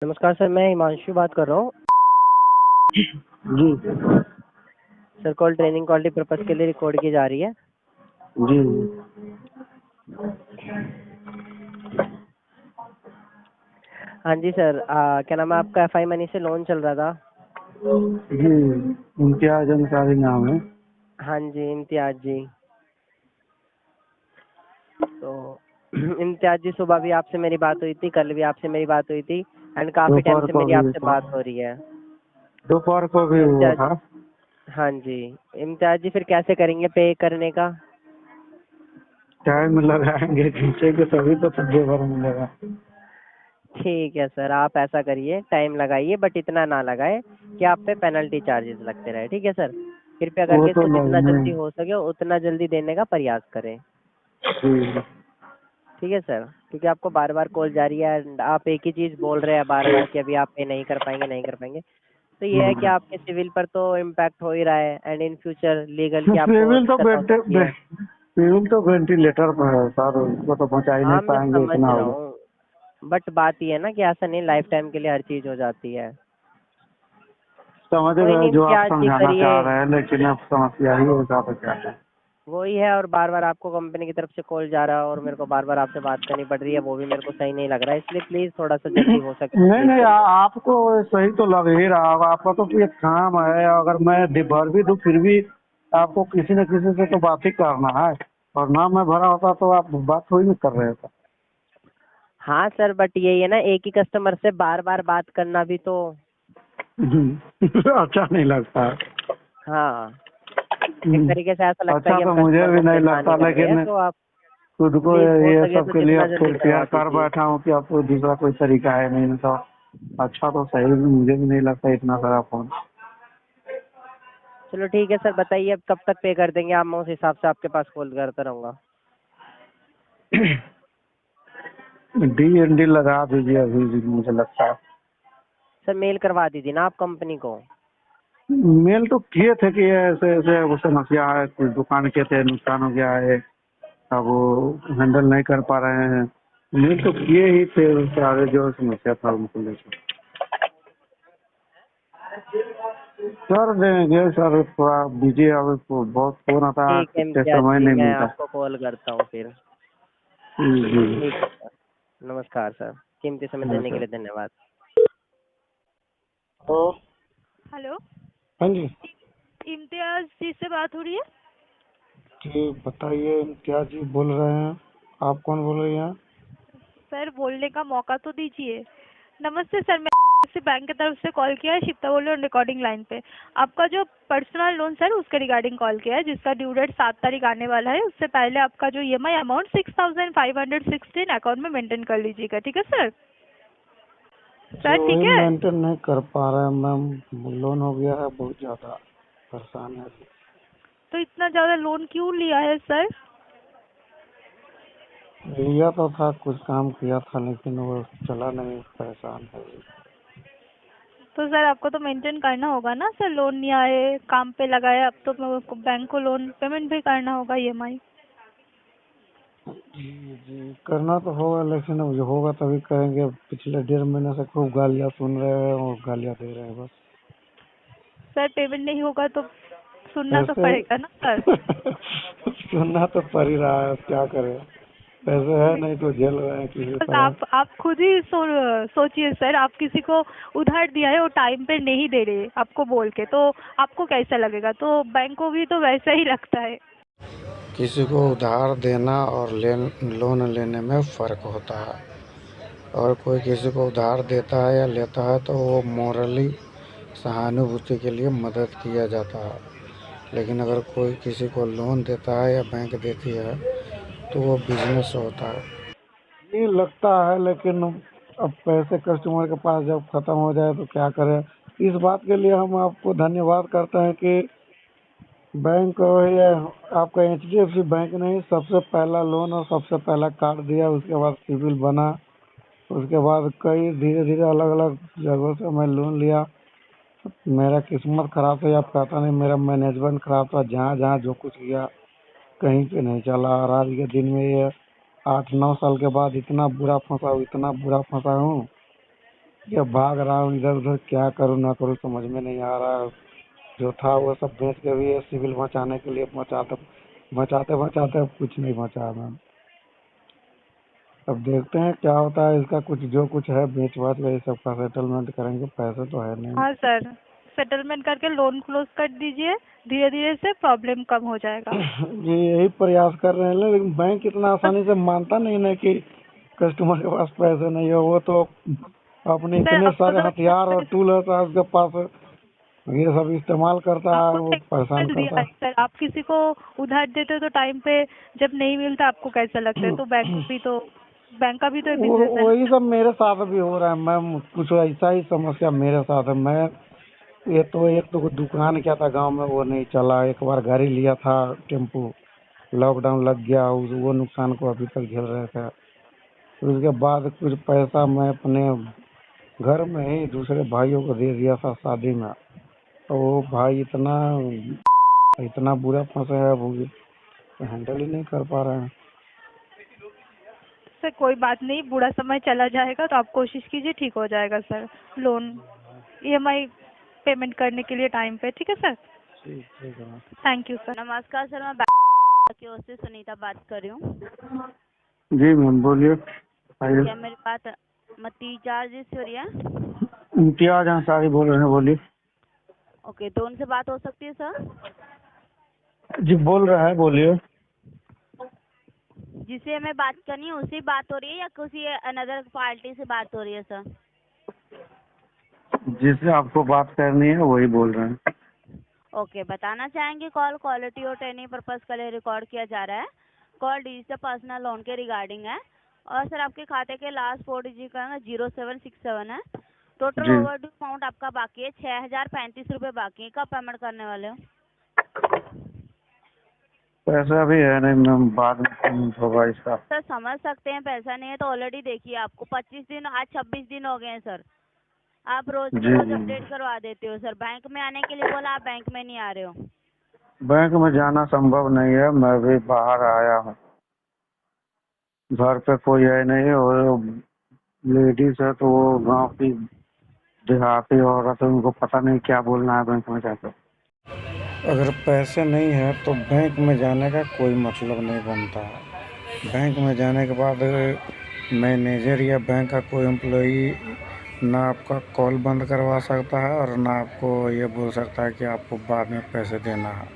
नमस्कार सर, मैं हिमांशु बात कर रहा हूँ। जी sir call training quality purpose के लिए रिकॉर्ड की जा रही है। जी हाँ जी सर, क्या नाम है आपका? FI मनी से लोन चल रहा था। जी इम्तियाज अंसारी नाम है। हाँ जी, इम्तियाज जी। तो इम्तियाज जी, सुबह भी आपसे मेरी बात हुई थी, कल भी आपसे मेरी बात हुई थी एंड काफ़ी टाइम दोपहर से को मेरी भी आपसे बात हो रही है। दोपहर को भी हुआ इम्तियाज, था। हाँ जी। इम्तियाज जी, फिर कैसे करेंगे पे करने का? टाइम लगाएंगे, खींचेंगे तभी तो जेवर मिलेगा। ठीक है सर, आप ऐसा करिए, टाइम लगाइए बट इतना ना लगाए कि आप पे पेनल्टी चार्जेस लगते रहे। ठीक है सर, कृपया वो करके तो इसको जितना लगने। जल्दी हो सके उतना जल्दी देने का प्रयास करें। जी ठीक है सर, क्योंकि आपको बार बार कॉल जा रही है and आप एक ही चीज़ बोल रहे हैं बार बार कि अभी आप पे नहीं कर पाएंगे, नहीं कर पाएंगे। तो ये है कि आपके सिविल पर तो इम्पैक्ट हो ही रहा है एंड इन फ्यूचर लीगल की आपको दिक्कत हो सकती है। सिविल तो वेंटिलेटर पर है सर, उसको तो पहुंचा ही नहीं हाँ, मैं पाएंगे, समझ इतना रहा होगा। हूँ बट बात ये है ना कि ऐसा नहीं लाइफ टाइम के लिए हर चीज़ हो जाती है। समझ कोई रहे नहीं जो आप इम्तियाज जी, समझाना करिए। चाह रहे हैं, लेकिन अब समस्या ही होगा तो क्या है। वही है, और बार बार आपको कंपनी की तरफ से कॉल जा रहा है और मेरे को बार बार आपसे बात करनी पड़ रही है, वो भी मेरे को सही नहीं लग रहा है। इसलिए प्लीज़ थोड़ा सा जल्दी हो सके तो नहीं प्लीज़ नहीं, करिए। आपको सही तो लग ही रहा होगा, आपका तो ये काम है। अगर मैं भर भी दूं फिर भी आपको किसी न किसी से तो बात ही करना है, और ना मैं भरा होता तो आप बात थोड़ी नहीं कर रहे थे। हाँ सर, बट यही है ना, एक ही कस्टमर से बार बार बात करना भी तो। अच्छा नहीं लगता है। हाँ, एक तरीके से ऐसा लगता है अच्छा कि हम तो मुझे कस्टमर को भी नहीं परेशान लगता, ही कर रहे हैं। लेकिन तो आप खुद को प्लीज़ हो ये सके सब तो के लिए जितना अब जल्दी तैयार करवा कर दीजिए। बैठा हूँ कि आपको दूसरा कोई तरीका है नहीं तो। अच्छा तो सही, मुझे भी नहीं लगता इतना सारा फोन। चलो ठीक है सर, बताइए अब कब तक पे कर देंगे आप? मैं उस हिसाब से आपके पास कॉल करता रहूँगा। DND लगा दीजिए अभी भी, मुझे लगता है। सर मेल करवा दीजिए ना आप कंपनी को। मेल तो किए थे कि ऐसे ऐसे वो समस्या है, कुछ दुकान के थे, नुकसान हो गया है, अब वो हैंडल नहीं कर पा रहे हैं। मेल तो किए ही थे, उससे आगे जो समस्या था उनको लेकर कर देंगे सर। थोड़ा बिजी, अब तो बहुत फोन आता है, ठीक है इससे इम्तियाज समय जी, नहीं मैं मिलता। आपको कॉल करता हूँ फिर। जी ठीक है सर, नमस्कार सर, कीमती समय देने के नमस्कार। लिए धन्यवाद। तो हेलो। हाँ जी इम्तियाज जी से बात हो रही है? जी, बताइए क्या जी बोल रहे हैं, आप कौन बोल रही हैं? सर बोलने का मौका तो दीजिए। नमस्ते सर, मैं से बैंक की तरफ से कॉल किया है, शिप्ता बोल रही हूँ रिकॉर्डिंग लाइन पे। आपका जो पर्सनल लोन सर उसके रिगार्डिंग कॉल किया है, जिसका ड्यू डेट 7 तारीख आने वाला है। उससे पहले आपका जो EMI अमाउंट 6516 अकाउंट में मेंटेन कर लीजिएगा। ठीक है सर? जी सर ठीक वही है। मेंटेन नहीं कर पा रहे हैं मैम, लोन हो गया है, बहुत ज़्यादा परेशान है। तो इतना ज़्यादा लोन क्यों लिया है सर? लिया तो था, कुछ काम किया था, लेकिन वो चला नहीं, परेशान है। तो सर आपको तो मेंटेन करना होगा ना सर, लोन लिया है, काम पे लगाया, अब तो बैंक को लोन पेमेंट भी करना होगा EMI। जी जी करना तो होगा, लेकिन अब जो होगा तभी करेंगे। पिछले 1.5 महीने से खूब गालियाँ सुन रहे हैं और गालियाँ दे रहे हैं बस। सर पेमेंट नहीं होगा तो सुनना तो ऐसे पड़ेगा ना सर। सुनना तो पड़ ही रहा है, अब क्या करें। पैसे है नहीं तो झेल रहे हैं किसी बस तरह। आप खुद ही सोचिए सर, आप किसी को उधार दिया है, वो टाइम पे नहीं दे रहे आपको बोल के, तो आपको कैसा लगेगा? तो बैंक को भी तो वैसा ही लगता है। किसी को उधार देना और लोन लेने में फ़र्क होता है। और कोई किसी को उधार देता है या लेता है तो वो मॉरली सहानुभूति के लिए मदद किया जाता है। लेकिन अगर कोई किसी को लोन देता है या बैंक देती है तो वो बिजनेस होता है। ये लगता है, लेकिन अब पैसे कस्टमर के पास जब ख़त्म हो जाए तो क्या करें। इस बात के लिए हम आपको धन्यवाद करते हैं कि बैंक ये आपका HDFC बैंक ने ही सबसे पहला लोन और सबसे पहला कार्ड दिया, उसके बाद सिविल बना। उसके बाद कई धीरे धीरे अलग अलग जगहों से मैं लोन लिया। मेरा किस्मत खराब था या पता नहीं, मेरा मैनेजमेंट खराब था, जहाँ जहाँ जो कुछ किया कहीं पे नहीं चला। और आज के दिन में ये 8-9 साल के बाद इतना बुरा फंसा हूँ, इतना बुरा फंसा हूँ ये भाग रहा हूँ इधर उधर, क्या करूँ ना करूँ समझ में नहीं आ रहा है। जो था वो सब बेच के भी सिविल बचाने के लिए बचाते बचाते बचाते अब कुछ नहीं बचा मैम। अब देखते हैं क्या होता है इसका, कुछ जो कुछ है बेच बाच के सब का सेटलमेंट करेंगे, पैसे तो है नहीं। हाँ सर, सेटलमेंट करके लोन क्लोज कर दीजिए, धीरे धीरे से प्रॉब्लम कम हो जाएगा। जी यही प्रयास कर रहे हैं, लेकिन बैंक इतना आसानी से मानता नहीं ना कि कस्टमर के पास पैसे नहीं है। वो तो अपने सर इतने आपको सारे तो हथियार और टूल होता है उसके पास, ये सब इस्तेमाल करता है, आपको वो परेशान टेक्निकल दिया करता है सर, आप किसी को उधार देते हो तो टाइम पे जब नहीं मिलता आपको कैसा लगता है? तो बैंक का भी तो वो बिजनेस है वही ना। सब मेरे साथ भी हो रहा है मैम, कुछ ऐसा ही समस्या मेरे साथ है। मैं एक तो दुकान क्या था गांव में, वो नहीं चला। एक बार गाड़ी लिया था टेम्पू, लॉकडाउन लग गया, वो नुकसान को अभी तक झेल रहे थे। फिर उसके बाद कुछ पैसा मैं अपने घर में ही दूसरे भाइयों को दे दिया था शादी में, तो वो भाई इतना इतना बुरा फंसे है, वो हैंडल ही नहीं कर पा रहे हैं। सर कोई बात नहीं, बुरा समय चला जाएगा तो आप कोशिश कीजिए, ठीक हो जाएगा सर। लोन ईएमआई पेमेंट करने के लिए टाइम पे, ठीक है सर। ठीक ठीक है मैम। Thank you sir. नमस्कार सर, मैं बैंक की ओर से सुनीता बात कर रही हूँ। जी मैम बोलिए। आइए। क्या मेरी बात मतीजार जी से हो रही है? इम्तियाज अंसारी बोल रहे हैं, बोलिए। ओके, तो उनसे बात हो सकती है सर? जी बोल रहा है, बोलिए। जिसे हमें बात करनी है उसी बात हो रही है या किसी अनदर पार्टी से बात हो रही है सर? जिससे आपको बात करनी है वही बोल रहे हैं। ओके, बताना चाहेंगे कॉल क्वालिटी और ट्रेनिंग पर्पज के लिए रिकॉर्ड किया जा रहा है। कॉल डिजिटल पर्सनल लोन के रिगार्डिंग है और सर आपके खाते के लास्ट 4 डिजिट का 0767 है। टोटल जी ओवरड्यू अमाउंट आपका बाकी है 6035 रुपये बाकी है। कब पेमेंट करने वाले हो? पैसा भी है नहीं मैम, बाद में पेमेंट होगा इसका। सर समझ सकते हैं पैसा नहीं है तो ऑलरेडी देखिए आपको 25 दिन, आज 26 दिन हो गए हैं सर। आप रोज जी के रोज जी अपडेट करवा देते हो सर। बैंक में आने के लिए बोला, आप बैंक में नहीं आ रहे हो। बैंक में जाना संभव नहीं है, मैं भी बाहर आया हूँ, घर पे कोई है नहीं, और लेडीज है तो वो गांव की देहाती औरत है, उनको पता नहीं क्या बोलना है बैंक में जाकर। अगर पैसे नहीं है तो बैंक में जाने का कोई मतलब नहीं बनता है। बैंक में जाने के बाद मैनेजर या बैंक का कोई एम्प्लॉई ना आपका कॉल बंद करवा सकता है और ना आपको ये बोल सकता है कि आपको बाद में पैसे देना है।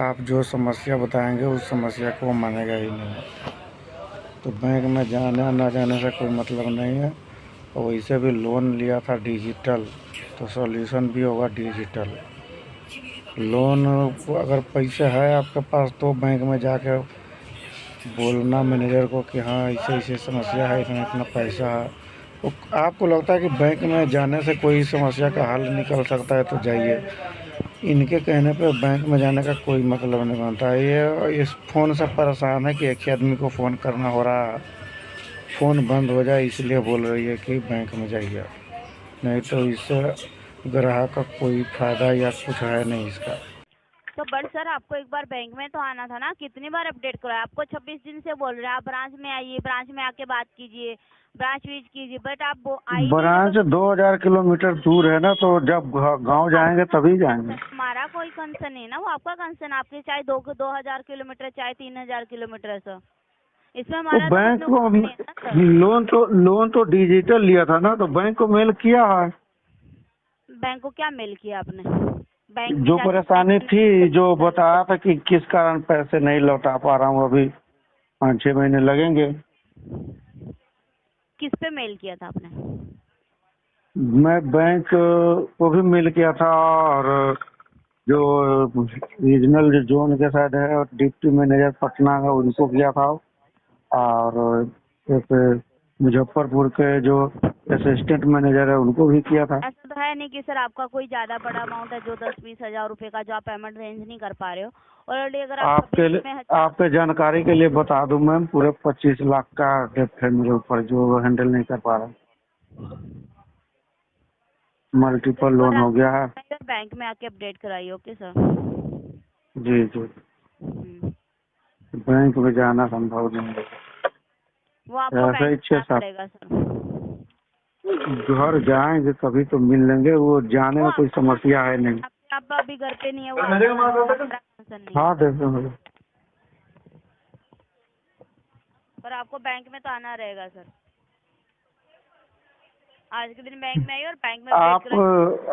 आप जो समस्या बताएंगे उस समस्या को वो मानेगा ही नहीं। तो बैंक में जाने ना जाने से कोई मतलब नहीं है। और वैसे भी लोन लिया था डिजिटल, तो सॉल्यूशन भी होगा डिजिटल। लोन अगर पैसे है आपके पास तो बैंक में जाकर बोलना मैनेजर को कि हाँ ऐसे ऐसे समस्या है, इतना इतना पैसा है। तो आपको लगता है कि बैंक में जाने से कोई समस्या का हल निकल सकता है तो जाइए। इनके कहने पे बैंक में जाने का कोई मतलब नहीं बनता है। ये इस फ़ोन से परेशान है कि एक ही आदमी को फ़ोन करना हो रहा है, फ़ोन बंद हो जाए इसलिए बोल रही है कि बैंक में जाइए, नहीं तो इससे ग्राहक का कोई फ़ायदा या कुछ है नहीं इसका। तो बट सर आपको एक बार बैंक में तो आना था ना, कितनी बार अपडेट कराया आपको? 26 दिन से बोल रहे हैं आप ब्रांच में आइए, ब्रांच में आके बात कीजिए, ब्रांच विजिट कीजिए, बट आप आई नहीं ब्रांच तो 2000 किलोमीटर दूर है ना, तो जब गांव जाएंगे तभी जाएंगे। हमारा कोई कंसर्न नहीं है ना, वो आपका कंसर्न। आपके चाहे 2000 किलोमीटर चाहे 3000 किलोमीटर है सर, इसमें तो हमारा तो कुछ बैंक को नुकसान नहीं है ना सर। लोन तो डिजिटल लिया था ना, तो बैंक को मेल किया है। बैंक को क्या मेल किया आपने? बैंक में जो जाके परेशानी बैंक थी, जो बताया था कि किस कारण पैसे नहीं लौटा पा रहा हूँ, अभी 5-6 महीने लगेंगे। किस पे मेल किया था आपने? मैं बैंक को भी मेल किया था, और जो रीजनल जो जोन के साइड है डिप्टी मैनेजर पटना का उनको किया था, और एक मुजफ्फरपुर के जो असिस्टेंट मैनेजर है उनको भी किया था। ऐसा तो है नहीं कि सर आपका कोई ज्यादा बड़ा अमाउंट है जो 10-20 हजार रुपए का जो आप पेमेंट रेंज नहीं कर पा रहे हो। ऑलरेडी अगर आप 26 में आपके जानकारी के लिए बता दूं मैम, पूरे 25 लाख का डेप्ट है मेरे ऊपर, जो हैंडल नहीं कर पा रहा। मल्टीपल लोन हो गया है। बैंक में आके अपडेट कराइए। Okay sir. जी जी, बैंक में जाना संभव नहीं है। वो आपको ऐसे ही बैंक जाना पड़ेगा सर। घर जाएंगे कभी तो मिल लेंगे, वो जाने में कोई समस्या है नहीं। आप अभी घर पे नहीं है, वो टेंशन नहीं है। हाँ देखेंगे। पर आपको बैंक में तो आना रहेगा सर। आज के दिन बैंक में आइए और बैंक में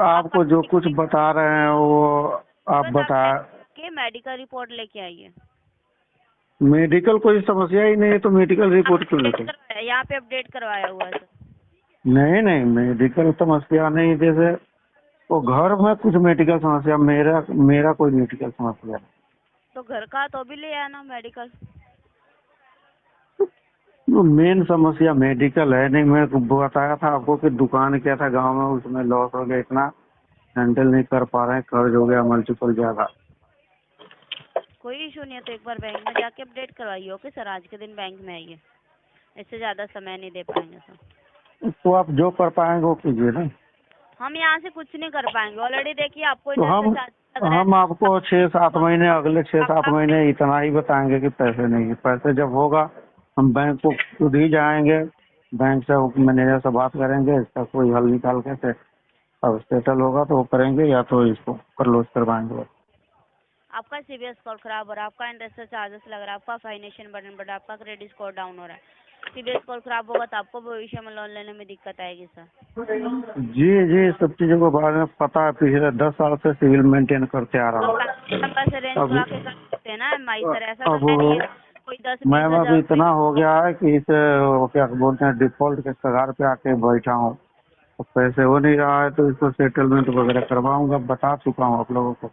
आपको जो कुछ बता रहे हैं वो आप बता के मेडिकल रिपोर्ट लेके आइए। मेडिकल कोई समस्या ही नहीं है तो मेडिकल रिपोर्ट क्यों लेते? यहाँ पे अपडेट करवाया हुआ है सर। नहीं नहीं, मेडिकल समस्या नहीं, जैसे वो घर में कुछ मेडिकल समस्या, मेरा कोई मेडिकल समस्या नहीं। तो घर का तो भी ले आना मेडिकल। मेन समस्या मेडिकल है नहीं। मैं बताया था आपको कि दुकान क्या था गांव में, उसमें लॉस हो गया, इतना हैंडल नहीं कर पा रहे हैं, कर्ज हो गया मल्टीपल ज्यादा। कोई इशू नहीं है तो एक बार बैंक में जाके अपडेट करवाइए। ओके सर, आज के दिन बैंक में आइए, इससे ज़्यादा समय नहीं दे पाएंगे सर। तो आप जो कर पाएंगे वो कीजिए ना। हम यहाँ से कुछ नहीं कर पाएंगे, ऑलरेडी देखिए आपको तो हम आपको 6-7 महीने, अगले 6-7 महीने इतना ही बताएंगे कि पैसे नहीं है। पैसे जब होगा हम बैंक को खुद ही जाएंगे, बैंक से मैनेजर से बात करेंगे, इसका कोई हल निकाल के अब सेटल होगा तो वो करेंगे, या तो इसको क्लोज करवाएंगे। आपका सीबीएस स्कोर खराब हो रहा है, आपका इंटरेस्ट चार्जेस लग रहा है, आपका फाइनेंशियल बर्डन बढ़ रहा है, आपका क्रेडिट स्कोर डाउन हो रहा है। सीबीएस स्कोर खराब होगा तो आपको भविष्य में लोन लेने में दिक्कत आएगी सर। जी, सब चीजों के बारे में पता है, पिछले 10 साल से सिविल मेंटेन करते आ रहा हूँ। पैसे रेंज करा के कर सकते हैं ना एमआई सर, ऐसा तो नहीं है कोई 10-20 मैम अभी इतना हो गया है कि इसे क्या बोलते हैं, डिफॉल्ट के कगार पे आके बैठा हूँ, तो पैसे हो नहीं रहा है, तो इसको सेटलमेंट वगैरह करवाऊंगा, बता चुका हूँ आप लोगों को।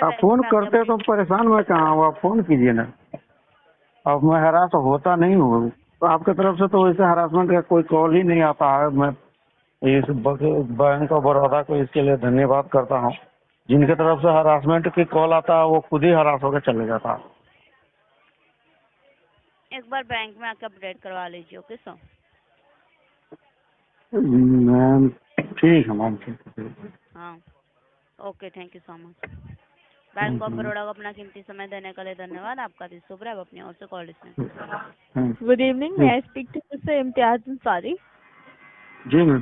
आप फोन करते तो परेशान मैं कहाँ हूँ, आप फोन कीजिए ना। अब मैं हरास होता नहीं हूँ, तो आपके तरफ से तो वैसे हरासमेंट का कोई कॉल ही नहीं आता है। मैं इस बैंक ऑफ बड़ौदा को इसके लिए धन्यवाद करता हूँ। जिनके तरफ से हरासमेंट की कॉल आता है वो खुद ही हरास होकर चले जाता है। एक बार बैंक में आकर अपडेट करवा लीजिए। Okay sir. मैम ठीक है मैम, ठीक है। हाँ okay, thank you so much. Bank of Baroda को अपना कीमती समय देने के लिए धन्यवाद। आपका दिन शुभ रहे। अपनी ओर से कॉल इसमें। गुड इवनिंग, मैं speak to mister Imtiaz Ansari. जी मैम।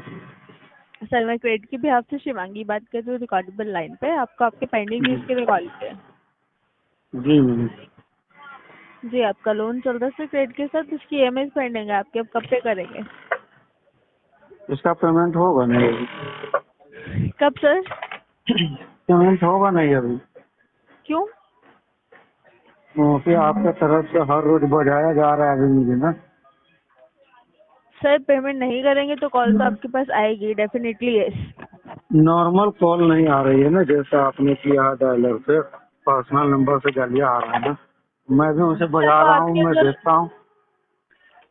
सर मैं क्रेडिट के बिहाफ से शिवांगी बात कर रही हूँ, रिकॉर्डेबल लाइन पे। आपको आपके पेंडिंग न्यूज के लिए कॉल किया। जी मैम। जी आपका लोन चल रहा है सर क्रेडिट के साथ, उसकी ईएमआई पेंडिंग है आपके, अब कब पे करेंगे? इसका पेमेंट होगा नहीं अभी। कब सर? पेमेंट होगा नहीं अभी। क्यों? क्योंकि आपके तरफ से हर रोज बजाया जा रहा है अभी मुझे ना। सर पेमेंट नहीं करेंगे तो कॉल तो आपके पास आएगी डेफिनेटली। यस। नॉर्मल कॉल नहीं आ रही है ना, जैसा आपने किया है डायलर से, पर्सनल नंबर से गालियाँ आ रहा है ना। मैं भी उसे बजा रहा हूँ, मैं देखता हूँ।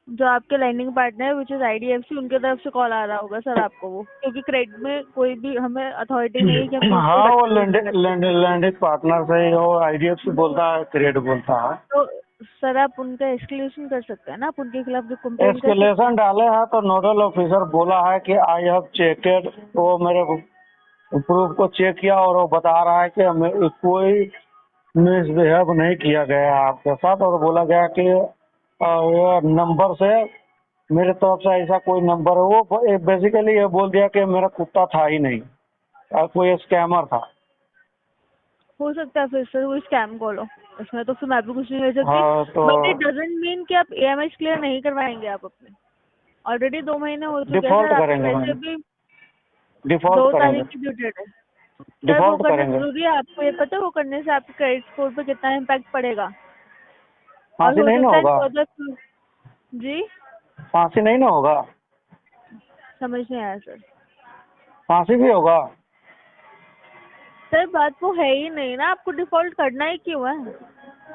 जो आपके लैंडिंग पार्टनर है विच इज आईडीएफसी, उनके तरफ से कॉल आ रहा होगा सर आपको वो, क्योंकि क्रेडिट में कोई भी हमें अथॉरिटी नहीं है कि हम हाँ वो लैंडिंग पार्टनर से वो आईडीएफसी बोलता है, क्रेडिट बोलता है। तो सर आप उनका एस्केलेशन कर सकते हैं ना, आप उनके खिलाफ जो कंप्लेंट एस्केलेशन डाले हैं तो नोडल ऑफिसर बोला है कि आई हैव चेकेड, वो मेरे प्रूफ को चेक किया और वो बता रहा है कि हमें कोई मिसबिहेव नहीं किया गया आपके साथ, और बोला गया कि नंबर से मेरे तरफ से ऐसा कोई नंबर है। वो बेसिकली ये बोल दिया कि मेरा कुत्ता था ही नहीं, कोई स्कैमर था। हो सकता है फिर सर वो स्कैम कॉल हो, इसमें तो फिर मैं भी कुछ नहीं कर सकती। हाँ, तो बट इट डजंट मीन कि आप ईएमआई क्लियर नहीं करवाएंगे आप अपने। ऑलरेडी 2 महीने हो चुके हैं डिफॉल्ट सर, करेंगे वैसे भी डिफॉल्ट 2 करेंगे, तारीख की ड्यू डेट है सर। वो डिफॉल्ट करना करेंगे। जरूरी है, आपको ये पता है वो करने से आपके क्रेडिट स्कोर पे कितना इम्पैक्ट पड़ेगा? फांसी नहीं ना होगा? जी फांसी नहीं ना होगा? समझ नहीं आया सर। फांसी भी होगा? सर बात वो है ही नहीं ना, आपको डिफॉल्ट करना ही क्यों है?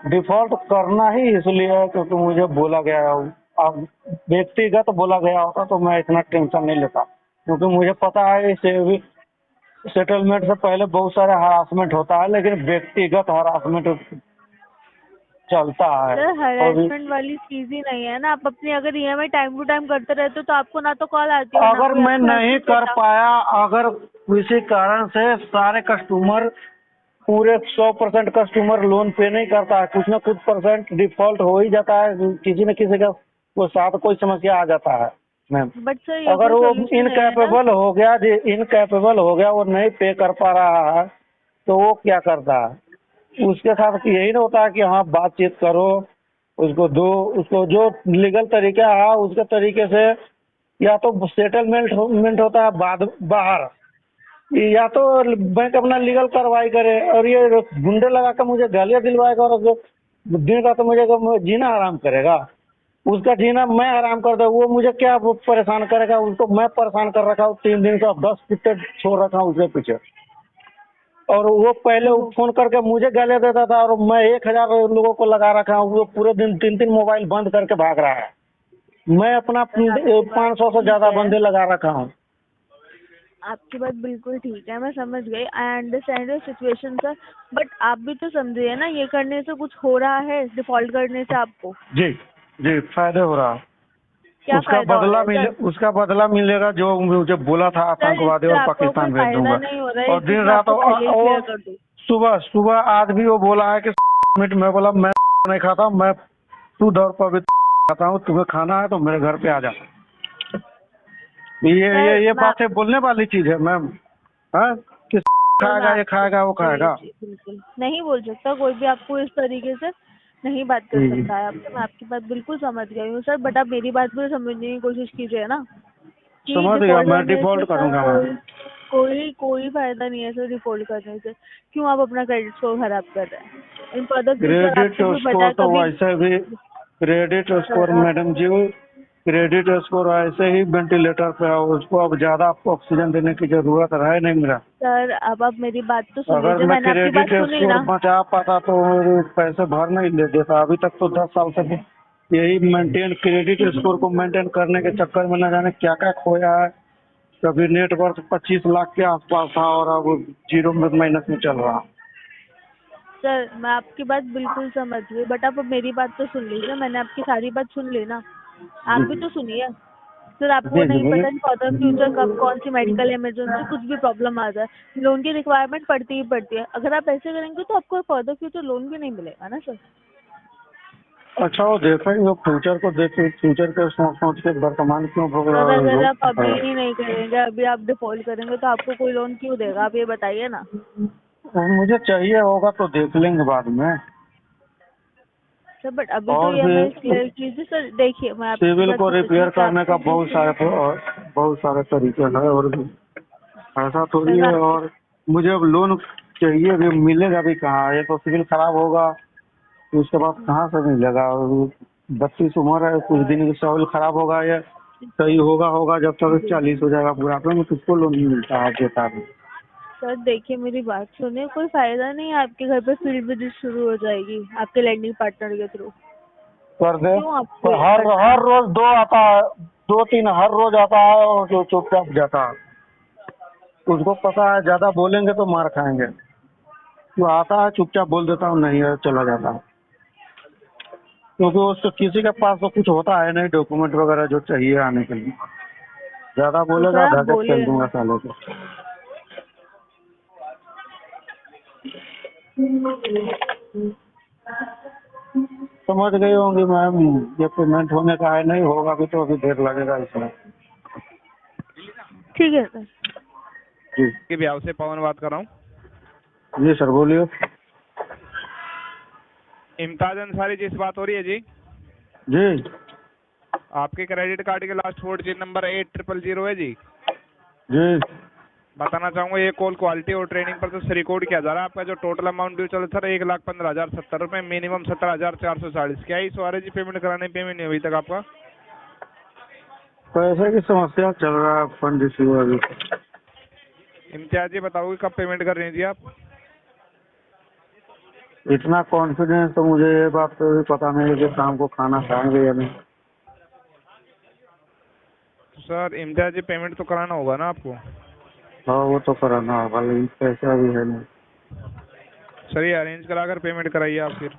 डिफॉल्ट करना ही इसलिए है क्योंकि मुझे बोला गया है। अब व्यक्तिगत बोला गया होता तो मैं इतना टेंशन नहीं लेता, क्योंकि मुझे पता है इसे सेटलमेंट से पहले बहुत सारे हरासमेंट होता है, लेकिन व्यक्तिगत हरासमेंट चलता है। सर हरासमेंट वाली चीज ही नहीं है ना, आप अपनी अगर ईएमआई टाइम टू टाइम करते रहते हो तो आपको ना तो कॉल आती है। अगर मैं नहीं कर पाया, अगर किसी कारण से सारे कस्टमर पूरे 100% कस्टमर लोन पे नहीं करता है, कुछ ना कुछ परसेंट डिफॉल्ट हो ही जाता है किसी न किसी का। वो साथ कोई समस्या आ जाता है मैम। बट सर ये अगर कोई वो solution नहीं है ना। इनकैपेबल हो गया जी, इनकैपेबल हो गया, वो नहीं पे कर पा रहा है तो वो क्या करता है? उसके साथ यही ना होता है कि हाँ बातचीत करो, उसको दो, उसको जो लीगल तरीका है उसके तरीके से, या तो सेटलमेंट होता है बाद बाहर, या तो बैंक अपना लीगल कार्रवाई करे। और ये गुंडे लगा कर मुझे गालियां दिलवाएगा और जो दिन रात मुझे जीना हराम करेगा, उसका जीना मैं हराम कर दूं, वो मुझे क्या वो परेशान करेगा? उसको मैं परेशान कर रखा हूँ 3 दिन से, 10 कुत्ते छोड़ रखा हूँ उसके पीछे। और वो पहले फोन करके मुझे गालियां देता था और मैं 1000 लोगों को लगा रखा हूँ, वो पूरे दिन 3 मोबाइल बंद करके भाग रहा है। मैं अपना 500 से ज्यादा बंदे लगा रखा हूँ। आपकी बात बिल्कुल ठीक है, मैं समझ गई। I understand your situation sir, but आप भी तो समझिए ना, ये करने से कुछ हो रहा है? डिफॉल्ट करने से आपको जी जी फायदा हो रहा है। क्या उसका फायदा हो बदला रहा है सर? उसका बदला मिलेगा जो मुझे बोला था सर आतंकवादी इससे और आपको कोई पाकिस्तान भेज फायदा दूंगा। नहीं हो रहा है, और दिन इसलिए रात आपको पहले ही क्लियर और कर दूं। सुबह सुबह आज भी वो बोला है कि मीट, मैं बोला मैं नहीं खाता, मैं शुद्ध और पवित्र खाता हूँ, तुम्हें खाना है तो मेरे घर पे आ जा। ये सर बातें बोलने वाली चीज है मैम? हाँ, कि खाएगा, ये खाएगा, वो खाएगा। जी बिल्कुल नहीं बोल सकता कोई भी आपको इस तरीके से नहीं बात कर सकता है आपसे। मैं आपकी बात बिल्कुल समझ गई हूँ सर, बट आप मेरी बात भी समझने की कोशिश कीजिए ना कि समझ गया, डिफॉल्ट मैं करने से डिफॉल्ट सर करूंगा मैम। कोई फायदा नहीं है सर डिफॉल्ट करने से। क्यों आप अपना क्रेडिट स्कोर खराब कर रहे हैं? इन फर्दर फ्यूचर क्रेडिट आपको भी पता स्कोर है तो कभी। वैसे भी, क्रेडिट स्कोर सर मैडम जी, क्रेडिट स्कोर ऐसे ही वेंटिलेटर पे है, उसको अब ज्यादा आपको ऑक्सीजन देने की जरूरत है नहीं मेरा। सर अब आप मेरी बात तो सुन अगर लीजिए, मैं मैंने आपकी बात क्रेडिट सुनी स्कोर ना। बचा पाता तो पैसे भर नहीं ले देता। अभी तक तो 10 साल से यही मेंटेन, क्रेडिट स्कोर को मेंटेन करने के चक्कर में न जाने क्या क्या खोया है। कभी नेटवर्क 25 लाख के आसपास था और अब 0 में माइनस में चल रहा। सर मैं आपकी बात बिल्कुल समझ गई, बट आप अब मेरी बात तो सुन लीजिए। मैंने आपकी सारी बात सुन ली ना, आप जी भी जी तो सुनिए। सर आपको जी जी नहीं बोलिए। पता इन फर्दर फ्यूचर कब कौन सी मेडिकल इमरजेंसी कुछ भी प्रॉब्लम आ जाए, लोन की रिक्वायरमेंट पड़ती ही पड़ती है। अगर आप ऐसे करेंगे तो आपको फर्दर फ्यूचर लोन भी नहीं मिलेगा ना सर। अच्छा वो देखेंगे, फ्यूचर को देखे, फ्यूचर के सोच सोच के वर्तमान क्यों सर अगर आप अभी भोग। ही नहीं करेंगे, अभी आप डिफॉल्ट करेंगे तो आपको कोई लोन क्यों देगा? आप ये बताइए ना। मुझे चाहिए होगा तो देख लेंगे बाद में। सर बट अभी तो और EMI भी क्लियर कीजिए सर। देखिए मैं आपकी सिविल बात को समझती रिपेयर हूँ कि करने का आपको बहुत सारे तरीके हैं। और भी ऐसा थोड़ी सर मैं है। आपकी और मुझे अब लोन चाहिए, अभी मिलेगा भी कहाँ? ये तो सिविल खराब होगा तो उसके बाद कहाँ से मिलेगा? 32 उम्र है, कुछ दिन की सिविल खराब होगा, ये सही होगा जब तक 40 हो जाएगा बुढ़ापे में, किसको लोन नहीं मिलता है देता भी। सर देखिए मेरी बात सुनिए, कोई फायदा नहीं है। आपके घर पे फील्ड विजिट शुरू हो जाएगी आपके लैंडिंग पार्टनर के थ्रू। कर दे क्यों तो आपको ये हर करना हर है? रोज 2 आता है, 2-3 हर रोज आता है और जो चुपचाप जाता है। उसको पता है ज्यादा बोलेंगे तो मार खाएंगे। जो आता है चुपचाप बोल देता हूँ नहीं है, चला जाता है। क्योंकि उसको किसी के पास तो कुछ होता है नहीं, डॉक्यूमेंट वगैरह जो चाहिए आने के लिए। ज्यादा तो बोलेगा सर आप धक्के बोलिए चल दूंगा ना। सालों को। समझ गई होंगी मैम, ये पेमेंट होने का है, नहीं होगा भी तो अभी देर लगेगा इसमें। ठीक है सर। जी के ब्याह से पवन बात कर रहा हूँ। जी सर बोलिए। इम्ताज अंसारी जी से बात हो रही है जी? जी आपके क्रेडिट कार्ड के लास्ट 4 डिजिट नंबर 8000 है जी। जी बताना चाहूँगा ये कॉल क्वालिटी और ट्रेनिंग पर तो रिकॉर्ड किया जा रहा है। आपका जो टोटल अमाउंट ड्यू चल सर 1,15,070 रुपये, मिनिमम 17,440। क्या इस बारे जी पेमेंट कराने? पेमेंट नहीं अभी तक आपका? पैसे की समस्या चल रहा है, फंड इश्यू अभी। इम्तियाज जी बताओगे कब पेमेंट कर रही हैं जी आप? इतना कॉन्फिडेंस तो मुझे ये बात तो भी पता नहीं है कि शाम को खाना खाएंगे या नहीं। तो सर इम्तियाज जी पेमेंट तो कराना होगा ना आपको? हाँ वो तो कराना होगा, लेकिन पैसा भी है नहीं। सर ये अरेंज कराकर पेमेंट कराइए आप फिर।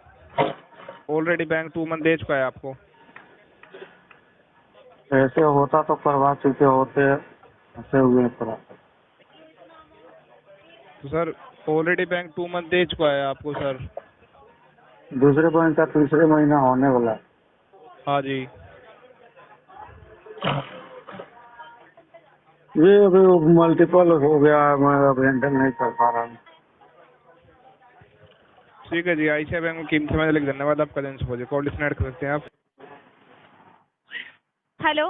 ऑलरेडी बैंक 2 मंथ दे चुका है आपको। ऐसे होता तो करवा चुके होते, ऐसे हुए थोड़ा। तो सर ऑलरेडी बैंक 2 मंथ दे चुका है आपको सर। दूसरे बैंक का तीसरे महीना होने वाला है। हाँ जी। ये अभी मल्टीपल हो गया है, मैं अब हैंडल नहीं कर पा रहा हूँ। ठीक है जी, आईसीआई बैंक में कीमती समझ लेके धन्यवाद आपका। दिन से बोलिए, कॉल डिस्कनेक्ट कर सकते हैं आप। हेलो,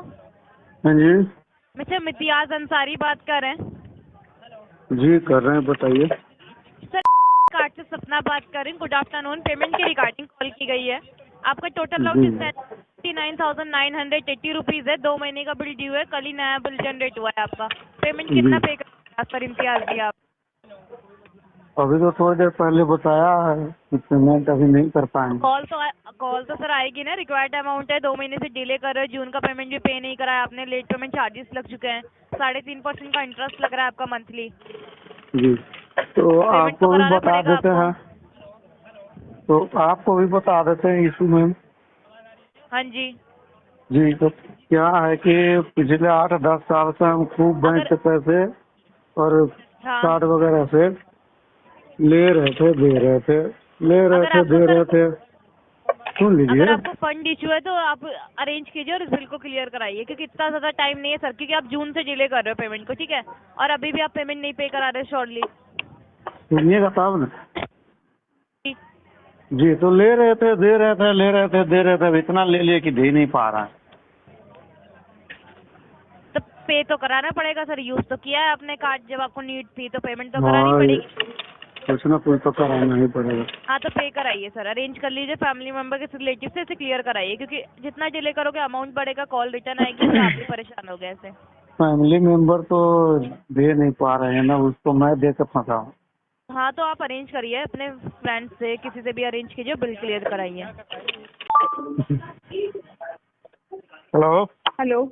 हाँ जी मिस्टर मितियाज अंसारी बात कर रहे हैं। जी कर रहे हैं, बताइए। सर कार्ड से सपना बात कर रही हूँ। Good afternoon. पेमेंट के रिगार्डिंग कॉल की गई है। आपका टोटल जी। अमाउंट 79,980 रुपीज़ है। 2 महीने का बिल ड्यू है। कल ही नया बिल जनरेट हुआ है आपका। पेमेंट कितना पे कर सर इम्तियाज जी आप? अभी तो थोड़ी देर पहले बताया है कि पेमेंट अभी नहीं कर पाएंगे। कॉल तो सर आएगी ना। रिक्वायर्ड अमाउंट है। 2 महीने से डिले कर रहे हो। जून का पेमेंट भी पे नहीं करा है आपने। लेट पेमेंट चार्जेस लग चुके हैं। 3.5% का इंटरेस्ट लग रहा है आपका मंथली। जी, तो आपको भी कराना बता पड़ेगा देते आपको। हैं, तो आपको भी बता देते हैं इशू में। हाँ जी। जी, तो क्या है कि पिछले 8-10 साल से हम खूब बैंक से पैसे और हाँ, कार्ड वगैरह से ले रहे थे, दे रहे थे, ले रहे अगर थे, आपको दे सर रहे थे। सुन अगर लीजिए। आपको फंड इशू है तो आप अरेंज कीजिए और इस बिल को क्लियर कराइए, क्योंकि इतना ज़्यादा टाइम नहीं है सर, क्योंकि आप जून से डिले कर रहे हो पेमेंट को, ठीक है? और अभी भी आप पेमेंट नहीं पे करा रहे शॉर्टली। सुनिएगा तब ना। जी, तो ले रहे थे, दे रहे थे, ले रहे थे, दे रहे थे, अब इतना ले लिए कि दे नहीं पा रहा है। तो पे तो कराना पड़ेगा सर। यूज़ तो किया है आपने कार्ड, जब आपको नीड थी तो पेमेंट तो करानी हाँ, पड़ेगी। कुछ ना कुछ तो कराना ही पड़ेगा। हाँ, तो पे कराइए सर। अरेंज कर लीजिए फैमिली मेंबर के रिलेटिव से, इसे क्लियर कराइए, क्योंकि जितना डिले करोगे अमाउंट बढ़ेगा, कॉल रिटर्न आएगी, फिर आप भी परेशान हो गए ऐसे। फैमिली मेंबर तो दे नहीं पा रहे हैं ना, उसको मैं दे के फंसा हूँ। हाँ, तो आप अरेंज करिए अपने फ्रेंड से, किसी से भी अरेंज कीजिए, बिल क्लियर कराइए। हेलो। हेलो,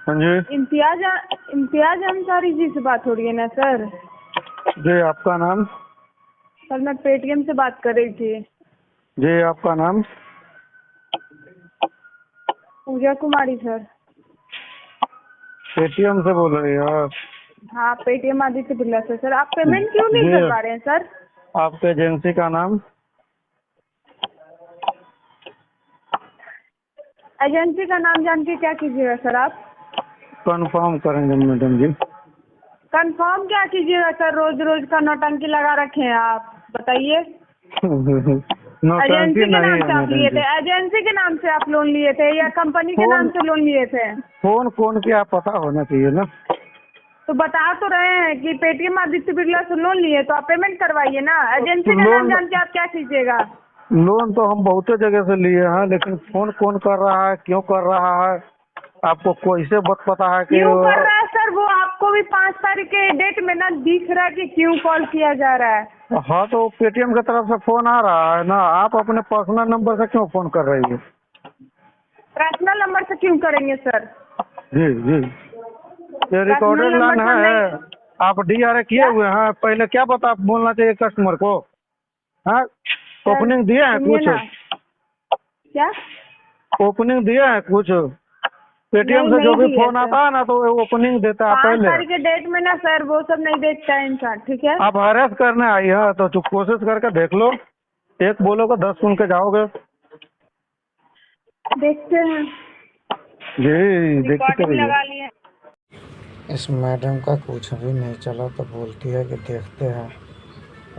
हाँ जी। इम्तियाज अंसारी जी से बात हो रही है ना सर? जी, आपका नाम? सर मैं पेटीएम से बात कर रही थी। जी, आपका नाम? पूजा कुमारी सर। पेटीएम से बोल रही है आप? हाँ, पेटीएम आदित्य बिरला से। सर आप पेमेंट क्यों नहीं कर पा रहे हैं सर? आपके एजेंसी का नाम? एजेंसी का नाम जान के क्या कीजिएगा सर आप? कंफर्म करेंगे मैडम जी। कंफर्म क्या कीजिएगा सर? रोज रोज का नौटंकी लगा रखे हैं आप, बताइए। नौटंकी एजेंसी के नहीं नाम है से आप लिए मैडम थे? जी। एजेंसी के नाम से आप लोन लिए थे या कंपनी के नाम से लोन लिए थे? फोन कौन किया पता होना चाहिए ना। तो बता तो रहे हैं कि पेटीएम आदित्य बिरला से लोन लिए, तो आप पेमेंट करवाइए ना। एजेंसी का नाम जान के आप क्या कीजिएगा? लोन तो हम बहुत जगह से लिए हैं, लेकिन फोन कौन कर रहा है, क्यों कर रहा है, आपको कैसे पता है कि क्यों कर रहा है सर? वो आपको भी 5 तारीख के डेट में ना दिख रहा है कि क्यों कॉल किया जा रहा है। हाँ, तो पेटीएम की तरफ से फोन आ रहा है ना, आप अपने पर्सनल नंबर से क्यों फोन कर रही है? पर्सनल नंबर से क्यों करेंगे सर? जी जी, ये रिकॉर्डेड लाइन है, आप डीआरए किए हुए हैं। पहले क्या बता बोलना चाहिए कस्टमर को? हाँ, ओपनिंग दिया है कुछ? क्या ओपनिंग दिया है कुछ? पेटीएम से जो भी फोन आता है ना, तो वो ओपनिंग देता है 5 पहले। तारीख के डेट में ना सर वो सब नहीं देखता है इंसान, ठीक है? आप हरेस करने आई है तो चुप कोशिश करके देख लो। एक बोलोगे 10 सुन के जाओगे। देखते हैं। जी, देखते रिकॉर्डिंग रहिए। लगा लिए। इस मैडम का कुछ भी नहीं चला तो बोलती है कि देखते हैं,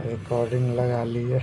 रिकॉर्डिंग लगा ली है।